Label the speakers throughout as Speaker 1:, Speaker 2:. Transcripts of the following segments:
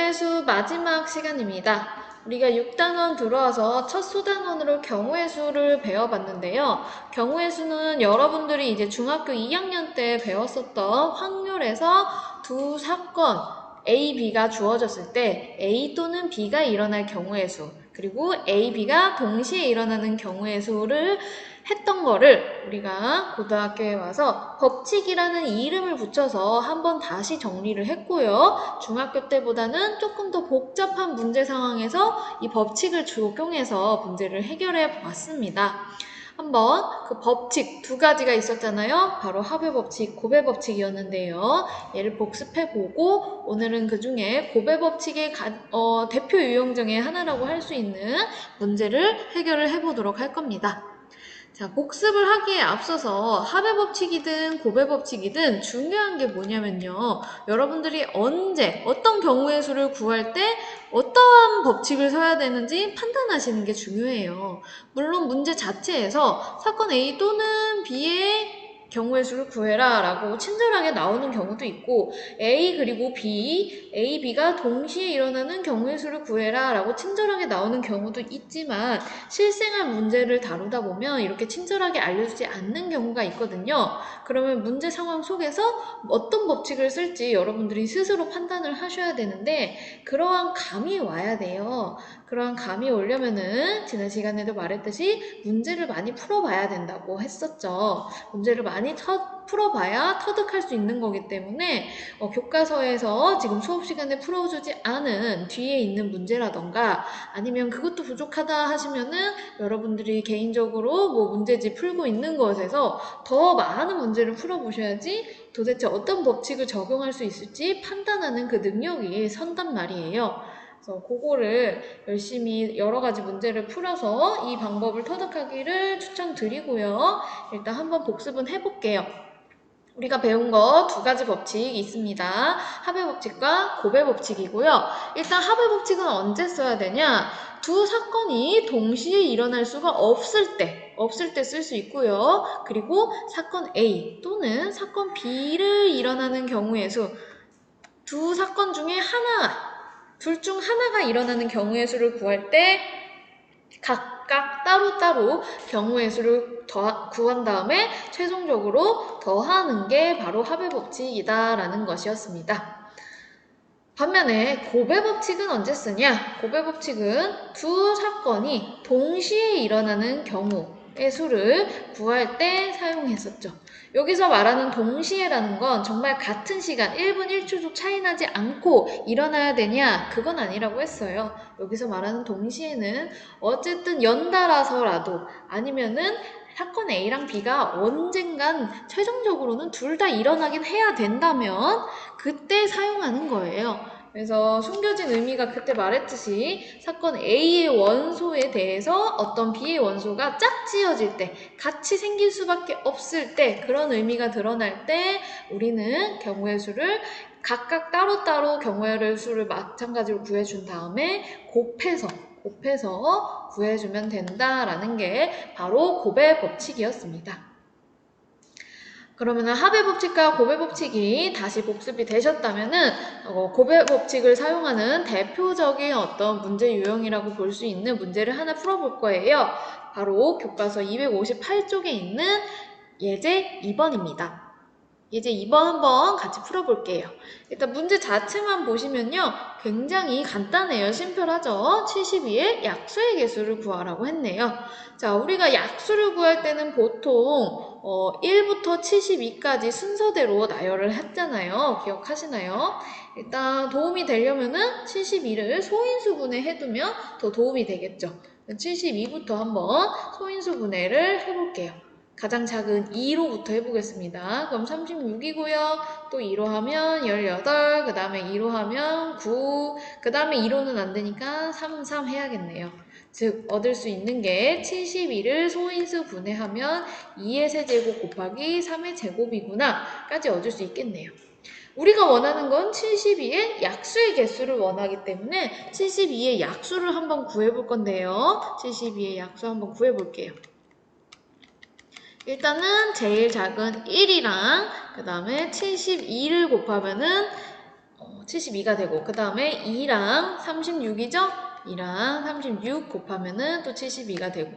Speaker 1: 경우의 수 마지막 시간입니다. 우리가 6단원 들어와서 첫 소단원으로 경우의 수를 배워봤는데요. 경우의 수는 여러분들이 이제 중학교 2학년 때 배웠었던 확률에서 두 사건 A, B가 주어졌을 때 A 또는 B가 일어날 경우의 수, 그리고 A, B가 동시에 일어나는 경우의 수를 했던 거를 우리가 고등학교에 와서 법칙이라는 이름을 붙여서 한번 다시 정리를 했고요. 중학교 때보다는 조금 더 복잡한 문제 상황에서 이 법칙을 적용해서 문제를 해결해 봤습니다. 한번 그 법칙 두 가지가 있었잖아요. 바로 합의 법칙, 고배 법칙이었는데요. 얘를 복습해보고 오늘은 그 중에 고배 법칙의 대표 유형 중에 하나라고 할 수 있는 문제를 해결을 해보도록 할 겁니다. 자, 복습을 하기에 앞서서 합의 법칙이든 고배 법칙이든 중요한 게 뭐냐면요. 여러분들이 언제, 어떤 경우의 수를 구할 때 어떠한 법칙을 써야 되는지 판단하시는 게 중요해요. 물론 문제 자체에서 사건 A 또는 B의 경우의 수를 구해라 라고 친절하게 나오는 경우도 있고 A 그리고 B, A, B가 동시에 일어나는 경우의 수를 구해라 라고 친절하게 나오는 경우도 있지만 실생활 문제를 다루다 보면 이렇게 친절하게 알려주지 않는 경우가 있거든요. 그러면 문제 상황 속에서 어떤 법칙을 쓸지 여러분들이 스스로 판단을 하셔야 되는데 그러한 감이 와야 돼요. 그러한 감이 오려면은 지난 시간에도 말했듯이 문제를 많이 풀어봐야 된다고 했었죠. 문제를 많이 풀어봐야 터득할 수 있는 거기 때문에 교과서에서 지금 수업 시간에 풀어주지 않은 뒤에 있는 문제라던가 아니면 그것도 부족하다 하시면은 여러분들이 개인적으로 뭐 문제집 풀고 있는 것에서 더 많은 문제를 풀어보셔야지 도대체 어떤 법칙을 적용할 수 있을지 판단하는 그 능력이 선단 말이에요. 그래서 그거를 열심히 여러 가지 문제를 풀어서 이 방법을 터득하기를 추천드리고요. 일단 한번 복습은 해볼게요. 우리가 배운 거 두 가지 법칙이 있습니다. 합의 법칙과 고배 법칙이고요. 일단 합의 법칙은 언제 써야 되냐? 두 사건이 동시에 일어날 수가 없을 때 쓸 수 있고요. 그리고 사건 A 또는 사건 B를 일어나는 경우의 수, 두 사건 중에 둘 중 하나가 일어나는 경우의 수를 구할 때 각각 따로따로 경우의 수를 구한 다음에 최종적으로 더하는 게 바로 합의 법칙이다라는 것이었습니다. 반면에 고배 법칙은 언제 쓰냐? 고배 법칙은 두 사건이 동시에 일어나는 경우의 수를 구할 때 사용했었죠. 여기서 말하는 동시에라는 건 정말 같은 시간 1분 1초도 차이 나지 않고 일어나야 되냐? 그건 아니라고 했어요. 여기서 말하는 동시에는 어쨌든 연달아서라도 아니면은 사건 A랑 B가 언젠간 최종적으로는 둘 다 일어나긴 해야 된다면 그때 사용하는 거예요. 그래서 숨겨진 의미가 그때 말했듯이 사건 A의 원소에 대해서 어떤 B의 원소가 짝지어질 때 같이 생길 수밖에 없을 때 그런 의미가 드러날 때 우리는 경우의 수를 각각 따로따로 경우의 수를 마찬가지로 구해준 다음에 곱해서 구해주면 된다라는 게 바로 고배 법칙이었습니다. 그러면 합의 법칙과 고배 법칙이 다시 복습이 되셨다면은 고배 법칙을 사용하는 대표적인 어떤 문제 유형이라고 볼 수 있는 문제를 하나 풀어볼 거예요. 바로 교과서 258쪽에 있는 예제 2번입니다. 예제 2번 한번 같이 풀어볼게요. 일단 문제 자체만 보시면요. 굉장히 간단해요. 심플하죠? 72의 약수의 개수를 구하라고 했네요. 자, 우리가 약수를 구할 때는 보통 1부터 72까지 순서대로 나열을 했잖아요. 기억하시나요? 일단 도움이 되려면은 72를 소인수분해 해두면 더 도움이 되겠죠. 72부터 한번 소인수분해를 해볼게요. 가장 작은 2로부터 해보겠습니다. 그럼 36이고요. 또 2로 하면 18, 그 다음에 2로 하면 9, 그 다음에 2로는 안 되니까 3 해야겠네요. 즉 얻을 수 있는 게 72를 소인수 분해하면 2의 세제곱 곱하기 3의 제곱이구나 까지 얻을 수 있겠네요. 우리가 원하는 건 72의 약수의 개수를 원하기 때문에 72의 약수를 한번 구해볼 건데요. 72의 약수 한번 구해볼게요. 일단은 제일 작은 1이랑 그 다음에 72를 곱하면은 72가 되고, 그 다음에 2랑 36이죠? 2랑 36 곱하면은 또 72가 되고,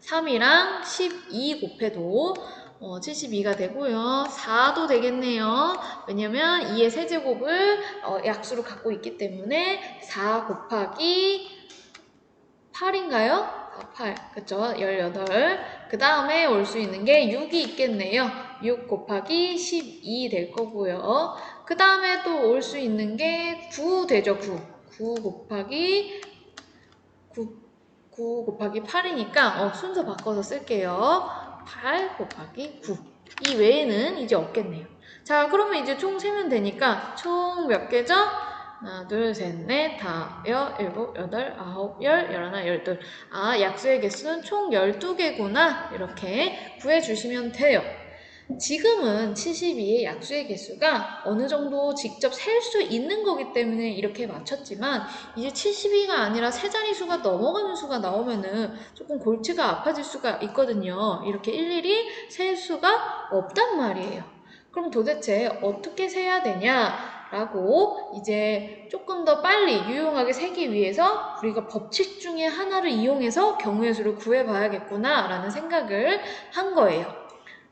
Speaker 1: 3이랑 12 곱해도 72가 되고요. 4도 되겠네요. 왜냐면 2의 세제곱을 약수로 갖고 있기 때문에 4 곱하기 8인가요? 8. 그쵸? 18. 그 다음에 올 수 있는 게 6이 있겠네요. 6 곱하기 12 될 거고요. 그 다음에 또 올 수 있는 게 9 되죠. 9. 9 곱하기 9 곱하기 8이니까 순서 바꿔서 쓸게요. 8 곱하기 9. 이 외에는 이제 없겠네요. 자, 그러면 이제 총 세면 되니까 총 몇 개죠? 하나, 둘, 셋, 넷, 다, 일곱, 여덟, 아홉, 열하나, 열둘. 아, 약수의 개수는 총 12개구나. 이렇게 구해주시면 돼요. 지금은 72의 약수의 개수가 어느 정도 직접 셀 수 있는 거기 때문에 이렇게 맞췄지만 이제 72가 아니라 세 자릿수가 넘어가는 수가 나오면은 조금 골치가 아파질 수가 있거든요. 이렇게 일일이 셀 수가 없단 말이에요. 그럼 도대체 어떻게 세야 되냐? 라고 이제 조금 더 빨리 유용하게 세기 위해서 우리가 법칙 중에 하나를 이용해서 경우의 수를 구해봐야겠구나 라는 생각을 한 거예요.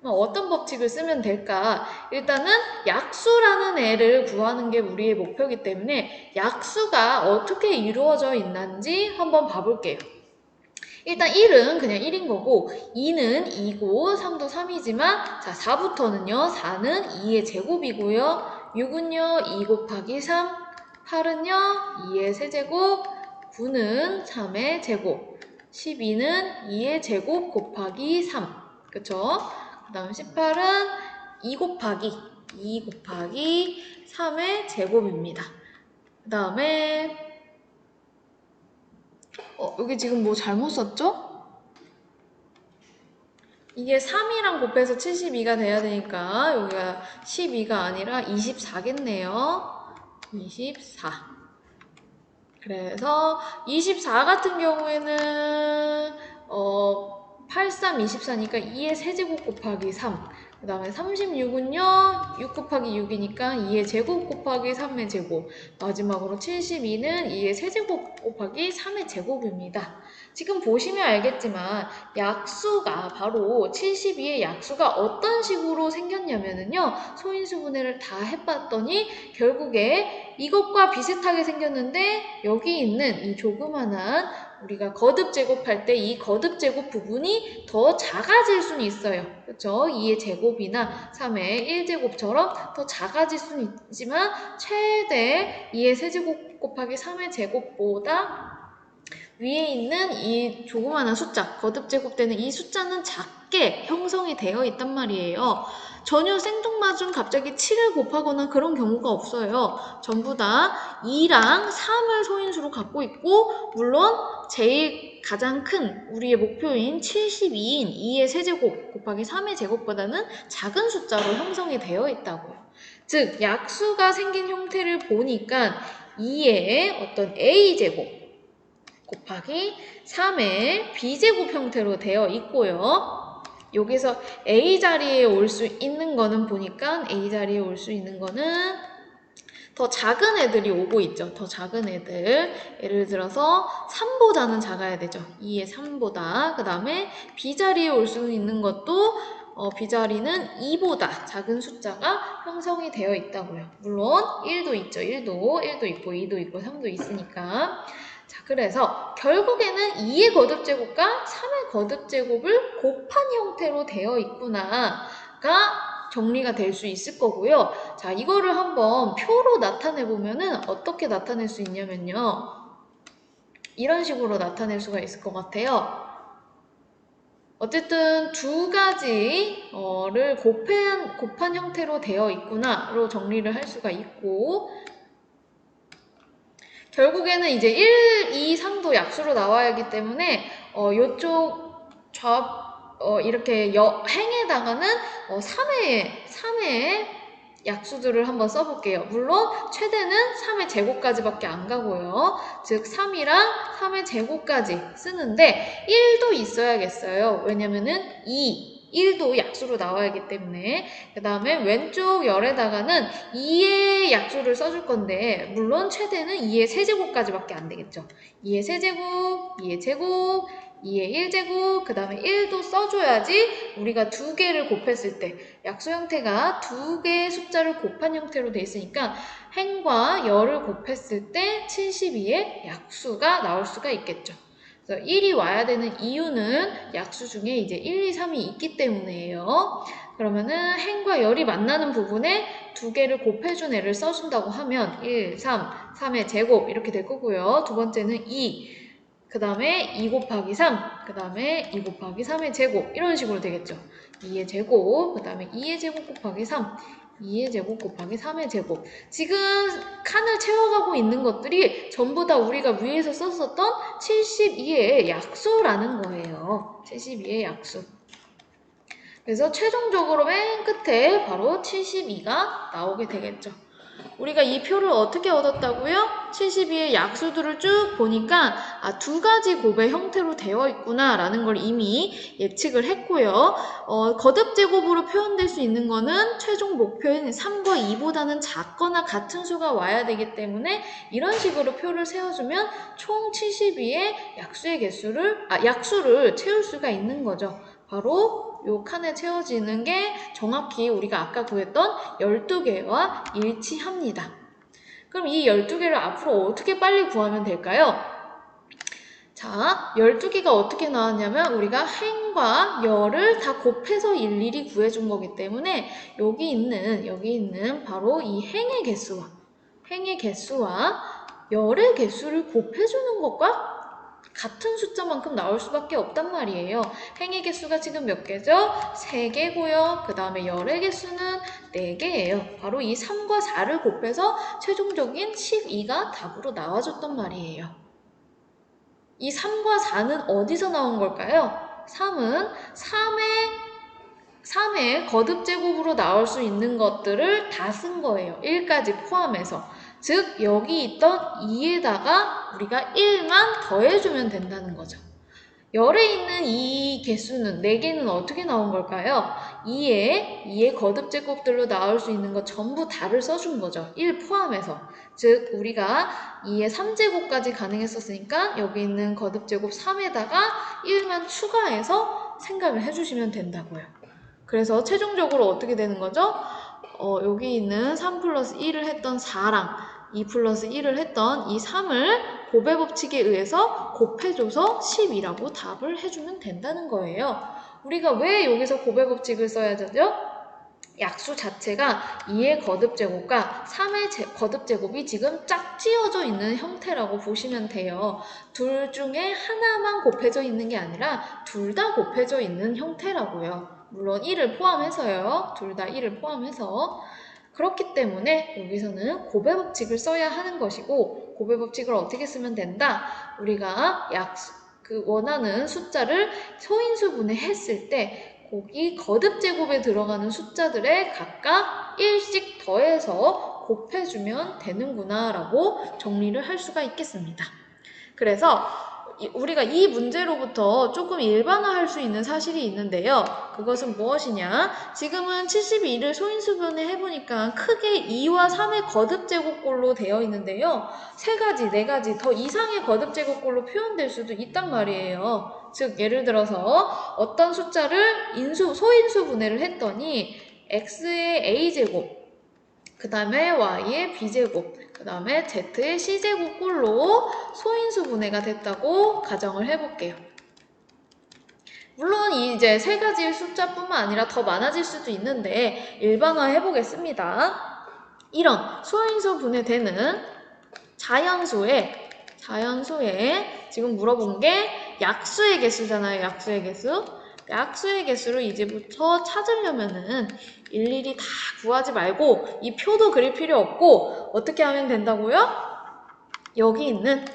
Speaker 1: 어떤 법칙을 쓰면 될까? 일단은 약수라는 애를 구하는 게 우리의 목표이기 때문에 약수가 어떻게 이루어져 있는지 한번 봐볼게요. 일단 1은 그냥 1인 거고 2는 2고 3도 3이지만 자 4부터는요 4는 2의 제곱이고요 6은요 2 곱하기 3 8은요 2의 세제곱 9는 3의 제곱 12는 2의 제곱 곱하기 3 그쵸? 그 다음 18은 2 곱하기 3의 제곱입니다. 그 다음에 여기 지금 뭐 잘못 썼죠? 이게 3이랑 곱해서 72가 돼야 되니까 여기가 12가 아니라 24겠네요. 24. 그래서 24 같은 경우에는 83, 24니까 2의 세제곱 곱하기 3. 그 다음에 36은요, 6 곱하기 6이니까 2의 제곱 곱하기 3의 제곱. 마지막으로 72는 2의 세제곱 곱하기 3의 제곱입니다. 지금 보시면 알겠지만 약수가 바로 72의 약수가 어떤 식으로 생겼냐면요. 소인수분해를 다 해봤더니 결국에 이것과 비슷하게 생겼는데 여기 있는 이 조그만한 우리가 거듭 제곱할 때 이 거듭 제곱 부분이 더 작아질 수는 있어요. 그렇죠? 2의 제곱이나 3의 1제곱처럼 더 작아질 수는 있지만 최대 2의 세제곱 곱하기 3의 제곱보다 위에 있는 이 조그마한 숫자, 거듭 제곱되는 이 숫자는 작게 형성이 되어 있단 말이에요. 전혀 생뚱맞은 갑자기 7을 곱하거나 그런 경우가 없어요. 전부 다 2랑 3을 소인수로 갖고 있고 물론 제일 가장 큰 우리의 목표인 72인 2의 세제곱 곱하기 3의 제곱보다는 작은 숫자로 형성이 되어 있다고요. 즉 약수가 생긴 형태를 보니까 2의 어떤 a제곱 곱하기 3의 b제곱 형태로 되어 있고요. 여기서 a 자리에 올 수 있는 거는 보니까 a 자리에 올 수 있는 거는 더 작은 애들이 오고 있죠. 더 작은 애들. 예를 들어서 3보다는 작아야 되죠. 2의 3보다. 그 다음에 b 자리에 올 수 있는 것도 b자리는 2보다 작은 숫자가 형성이 되어 있다고요. 물론 1도 있죠. 1도 있고 2도 있고 3도 있으니까. 자, 그래서 결국에는 2의 거듭제곱과 3의 거듭제곱을 곱한 형태로 되어 있구나가 정리가 될 수 있을 거고요. 자, 이거를 한번 표로 나타내 보면은 어떻게 나타낼 수 있냐면요. 이런 식으로 나타낼 수가 있을 것 같아요. 어쨌든 두 가지를 곱한 형태로 되어 있구나로 정리를 할 수가 있고 결국에는 이제 1, 2, 3도 약수로 나와야 하기 때문에 요쪽 이렇게 행에다가는 3의 약수들을 한번 써볼게요. 물론 최대는 3의 제곱까지밖에 안 가고요. 즉 3이랑 3의 제곱까지 쓰는데 1도 있어야겠어요. 왜냐면은 2, 1도 약수로 나와야 하기 때문에. 그 다음에 왼쪽 열에다가는 2의 약수를 써줄 건데 물론 최대는 2의 세제곱까지밖에 안 되겠죠. 2의 세제곱, 2의 제곱, 2의 1제곱, 그 다음에 1도 써줘야지 우리가 두 개를 곱했을 때 약수 형태가 두 개의 숫자를 곱한 형태로 돼 있으니까 행과 열을 곱했을 때 72의 약수가 나올 수가 있겠죠. 그래서 1이 와야 되는 이유는 약수 중에 이제 1, 2, 3이 있기 때문이에요. 그러면은 행과 열이 만나는 부분에 두 개를 곱해준 애를 써준다고 하면 1, 3, 3의 제곱 이렇게 될 거고요. 두 번째는 2, 그 다음에 2 곱하기 3, 그 다음에 2 곱하기 3의 제곱 이런 식으로 되겠죠. 2의 제곱, 그 다음에 2의 제곱 곱하기 3, 2의 제곱 곱하기 3의 제곱. 지금 칸을 채워가고 있는 것들이 전부 다 우리가 위에서 썼었던 72의 약수라는 거예요. 72의 약수. 그래서 최종적으로 맨 끝에 바로 72가 나오게 되겠죠. 우리가 이 표를 어떻게 얻었다고요? 72의 약수들을 쭉 보니까 두 가지 곱의 형태로 되어 있구나 라는 걸 이미 예측을 했고요. 거듭제곱으로 표현될 수 있는 거는 최종 목표인 3과 2보다는 작거나 같은 수가 와야 되기 때문에 이런 식으로 표를 세워주면 총 72의 약수의 약수를 채울 수가 있는 거죠. 바로 요 칸에 채워지는 게 정확히 우리가 아까 구했던 12개와 일치합니다. 그럼 이 12개를 앞으로 어떻게 빨리 구하면 될까요? 자, 12개가 어떻게 나왔냐면 우리가 행과 열을 다 곱해서 일일이 구해준 거기 때문에 여기 있는 바로 이 행의 개수와 열의 개수를 곱해주는 것과 같은 숫자만큼 나올 수밖에 없단 말이에요. 행의 개수가 지금 몇 개죠? 3개고요. 그 다음에 열의 개수는 4개예요. 바로 이 3과 4를 곱해서 최종적인 12가 답으로 나와줬단 말이에요. 이 3과 4는 어디서 나온 걸까요? 3은 3의 거듭제곱으로 나올 수 있는 것들을 다 쓴 거예요. 1까지 포함해서. 즉 여기 있던 2에다가 우리가 1만 더해주면 된다는 거죠. 열에 있는 이 개수는 4개는 어떻게 나온 걸까요? 2의 거듭제곱들로 나올 수 있는 것 전부 다를 써준 거죠. 1 포함해서. 즉 우리가 2의 3제곱까지 가능했었으니까 여기 있는 거듭제곱 3에다가 1만 추가해서 생각을 해주시면 된다고요. 그래서 최종적으로 어떻게 되는 거죠? 여기 있는 3 플러스 1을 했던 4랑 2 플러스 1을 했던 이 3을 곱의 법칙에 의해서 곱해줘서 10이라고 답을 해주면 된다는 거예요. 우리가 왜 여기서 곱의 법칙을 써야 되죠? 약수 자체가 2의 거듭제곱과 3의 거듭제곱이 지금 짝지어져 있는 형태라고 보시면 돼요. 둘 중에 하나만 곱해져 있는 게 아니라 둘 다 곱해져 있는 형태라고요. 물론 1을 포함해서요. 둘 다 1을 포함해서. 그렇기 때문에 여기서는 곱의 법칙을 써야 하는 것이고 곱의 법칙을 어떻게 쓰면 된다? 우리가 원하는 숫자를 소인수분해 했을 때 거기 거듭제곱에 들어가는 숫자들에 각각 1씩 더해서 곱해주면 되는구나 라고 정리를 할 수가 있겠습니다. 그래서 우리가 이 문제로부터 조금 일반화할 수 있는 사실이 있는데요. 그것은 무엇이냐? 지금은 72를 소인수분해 해보니까 크게 2와 3의 거듭제곱꼴로 되어 있는데요. 3가지, 4가지 더 이상의 거듭제곱꼴로 표현될 수도 있단 말이에요. 즉 예를 들어서 어떤 숫자를 소인수분해를 했더니 x의 a제곱, 그 다음에 y의 b제곱, 그 다음에 z의 c제곱 꼴로 소인수분해가 됐다고 가정을 해볼게요. 물론 이제 3가지의 숫자뿐만 아니라 더 많아질 수도 있는데 일반화 해보겠습니다. 이런 소인수분해되는 자연수에 지금 물어본 게 약수의 개수잖아요. 약수의 개수. 약수의 개수를 이제부터 찾으려면은 일일이 다 구하지 말고 이 표도 그릴 필요 없고 어떻게 하면 된다고요? 여기 있는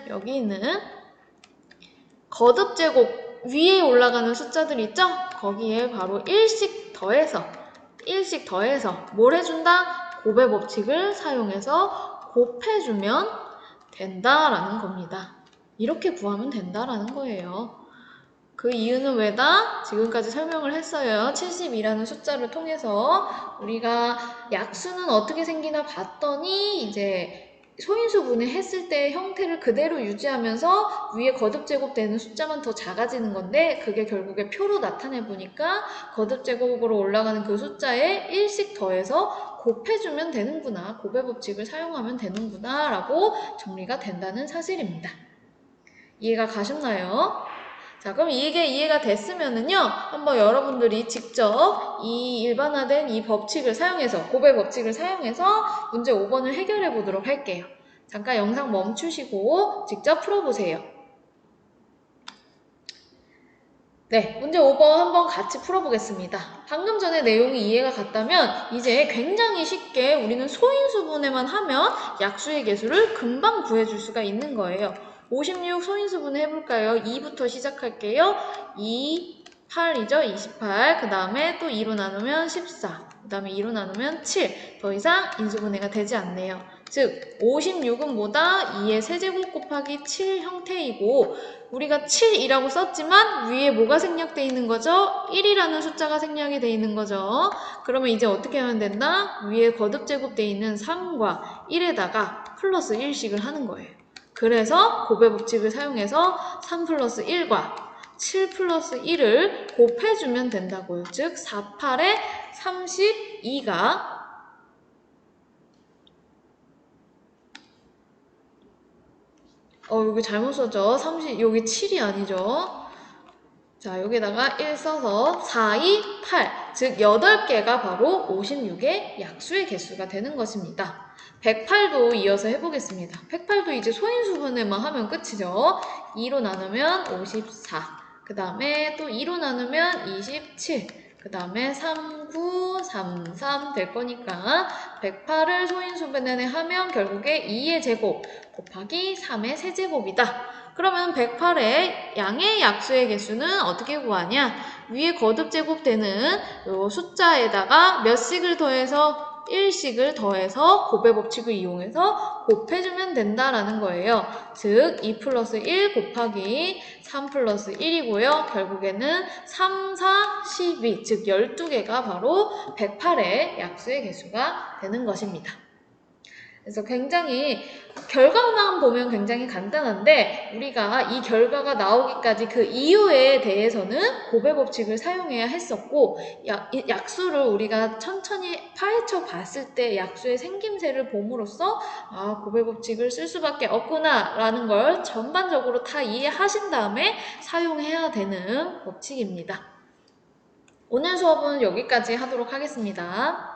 Speaker 1: 거듭제곱 위에 올라가는 숫자들 있죠? 거기에 바로 1씩 더해서 뭘 해준다? 곱의 법칙을 사용해서 곱해주면 된다라는 겁니다. 이렇게 구하면 된다라는 거예요. 그 이유는 왜다? 지금까지 설명을 했어요. 72라는 숫자를 통해서 우리가 약수는 어떻게 생기나 봤더니 이제 소인수분해 했을 때 형태를 그대로 유지하면서 위에 거듭제곱되는 숫자만 더 작아지는 건데 그게 결국에 표로 나타내 보니까 거듭제곱으로 올라가는 그 숫자에 1씩 더해서 곱해주면 되는구나. 곱해 법칙을 사용하면 되는구나 라고 정리가 된다는 사실입니다. 이해가 가셨나요? 자, 그럼 이게 이해가 됐으면은요, 한번 여러분들이 직접 이 일반화된 이 법칙을 사용해서, 곱의 법칙을 사용해서 문제 5번을 해결해 보도록 할게요. 잠깐 영상 멈추시고 직접 풀어보세요. 네, 문제 5번 한번 같이 풀어보겠습니다. 방금 전에 내용이 이해가 갔다면 이제 굉장히 쉽게 우리는 소인수분해만 하면 약수의 개수를 금방 구해줄 수가 있는 거예요. 56 소인수분해 해볼까요? 2부터 시작할게요. 2, 8이죠? 28. 그 다음에 또 2로 나누면 14. 그 다음에 2로 나누면 7. 더 이상 인수분해가 되지 않네요. 즉 56은 뭐다? 2의 세제곱 곱하기 7 형태이고 우리가 7이라고 썼지만 위에 뭐가 생략되어 있는 거죠? 1이라는 숫자가 생략이 되어 있는 거죠. 그러면 이제 어떻게 하면 된다? 위에 거듭제곱되어 있는 3과 1에다가 플러스 1씩을 하는 거예요. 그래서 곱의 법칙을 사용해서 3 플러스 1과 7 플러스 1을 곱해주면 된다고요. 즉 4, 8에 32가 여기 잘못 썼죠? 30, 여기 7이 아니죠? 자, 여기다가 1 써서 4, 2, 8. 즉, 8개가 바로 56의 약수의 개수가 되는 것입니다. 108도 이어서 해보겠습니다. 108도 이제 소인수분해만 하면 끝이죠. 2로 나누면 54. 그 다음에 또 2로 나누면 27. 그 다음에 3, 9, 3, 3 될 거니까 108을 소인수분해 하면 결국에 2의 제곱 곱하기 3의 세제곱이다. 그러면 108의 양의 약수의 개수는 어떻게 구하냐? 위에 거듭제곱되는 요 숫자에다가 몇 씩을 더해서 1씩을 더해서 곱의 법칙을 이용해서 곱해주면 된다라는 거예요. 즉 2 플러스 1 곱하기 3 플러스 1이고요. 결국에는 3, 4, 12, 즉 12개가 바로 108의 약수의 개수가 되는 것입니다. 그래서 굉장히 결과만 보면 굉장히 간단한데 우리가 이 결과가 나오기까지 그 이유에 대해서는 곱의 법칙을 사용해야 했었고 약수를 우리가 천천히 파헤쳐 봤을 때 약수의 생김새를 봄으로써 곱의 법칙을 쓸 수밖에 없구나 라는 걸 전반적으로 다 이해하신 다음에 사용해야 되는 법칙입니다. 오늘 수업은 여기까지 하도록 하겠습니다.